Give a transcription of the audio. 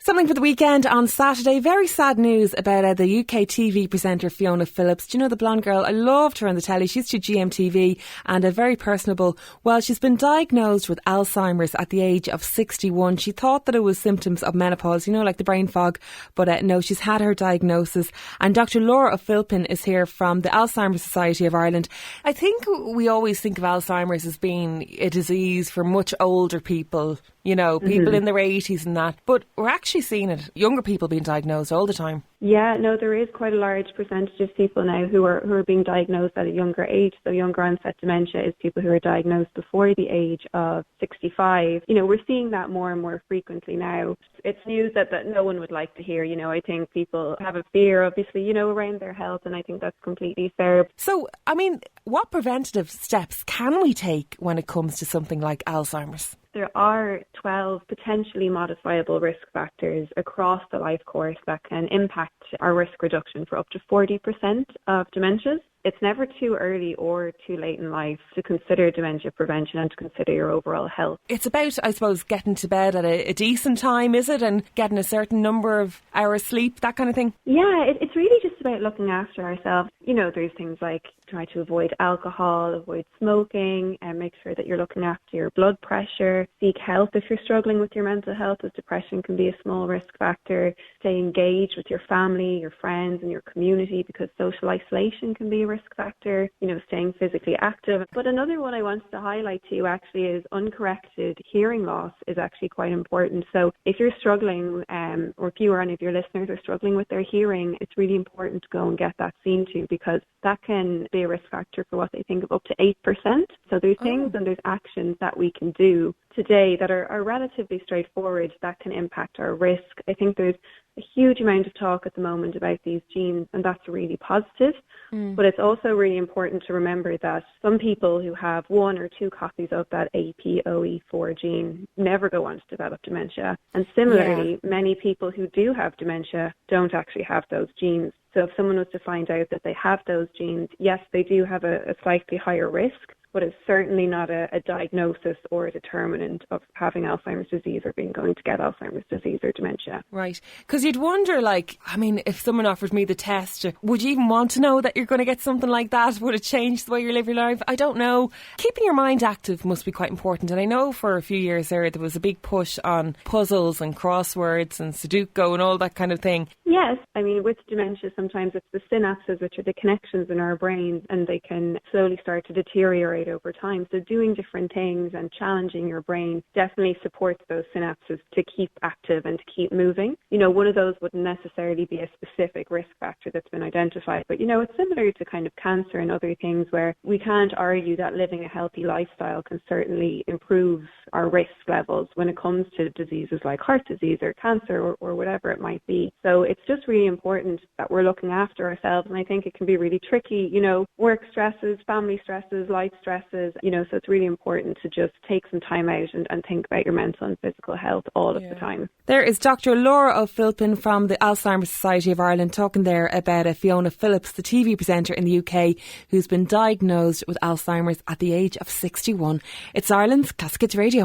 Something for the weekend on Saturday. Very sad news about the UK TV presenter Fiona Phillips. Do you know the blonde girl? I loved her on the telly. She used to GMTV and very personable. Well, she's been diagnosed with Alzheimer's at the age of 61. She thought that it was symptoms of menopause, you know, like the brain fog. But no, she's had her diagnosis. And Dr.Laura O'Philpin is here from the Alzheimer Society of Ireland. I think we always think of Alzheimer's as being a disease for much older people, you know, people in their 80s and that. But we're actually seeing it, younger people being diagnosed all the time. Yeah, no, there is quite a large percentage of people now who are being diagnosed at a younger age. So younger onset dementia is people who are diagnosed before the age of 65. You know, we're seeing that more and more frequently now. It's news that no one would like to hear. You know, I think people have a fear, obviously, you know, around their health, and I think that's completely fair. So, I mean, what preventative steps can we take when it comes to something like Alzheimer's? There are 12 potentially modifiable risk factors across the life course that can impact our risk reduction for up to 40% of dementias. It's never too early or too late in life to consider dementia prevention and to consider your overall health. It's about, I suppose, getting to bed at a decent time, is it? And getting a certain number of hours sleep, that kind of thing? Yeah, it's really just about looking after ourselves. You know, there's things like try to avoid alcohol, avoid smoking, and make sure that you're looking after your blood pressure. Seek help if you're struggling with your mental health, as depression can be a small risk factor. Stay engaged with your family, your friends, and your community, because social isolation can be a risk factor. You know, staying physically active. But another one I wanted to highlight to you actually is uncorrected hearing loss is actually quite important. So if you're struggling, or if you or any of your listeners are struggling with their hearing, it's really important to go and get that seen to, because that can be a risk factor for what they think of up to 8%. So there's things and there's actions that we can do today that are relatively straightforward that can impact our risk. I think there's a huge amount of talk at the moment about these genes, and that's really positive. But it's also really important to remember that some people who have one or two copies of that APOE4 gene never go on to develop dementia. And similarly, many people who do have dementia don't actually have those genes. So if someone was to find out that they have those genes, yes, they do have a slightly higher risk, but it's certainly not a diagnosis or a determinant of having Alzheimer's disease or going to get Alzheimer's disease or dementia. Right. Because you'd wonder, like, I mean, if someone offered me the test, would you even want to know that you're going to get something like that? Would it change the way you live your life? I don't know. Keeping your mind active must be quite important. And I know for a few years there was a big push on puzzles and crosswords and Sudoku and all that kind of thing. Yes. I mean, with dementia, sometimes it's the synapses, which are the connections in our brains, and they can slowly start to deteriorate over time. So doing different things and challenging your brain definitely supports those synapses to keep active and to keep moving. You know, one of those wouldn't necessarily be a specific risk factor that's been identified, but, you know, it's similar to kind of cancer and other things where we can't argue that living a healthy lifestyle can certainly improve our risk levels when it comes to diseases like heart disease or cancer or whatever it might be. So it's just really important that we're looking after ourselves, and I think it can be really tricky, you know, work stresses, family stresses, life stresses, you know, so it's really important to just take some time out and think about your mental and physical health all of the time. There is Dr. Laura O'Philpin from the Alzheimer Society of Ireland talking there about Fiona Phillips, the TV presenter in the UK who's been diagnosed with Alzheimer's at the age of 61. It's Ireland's Classic Hits Radio.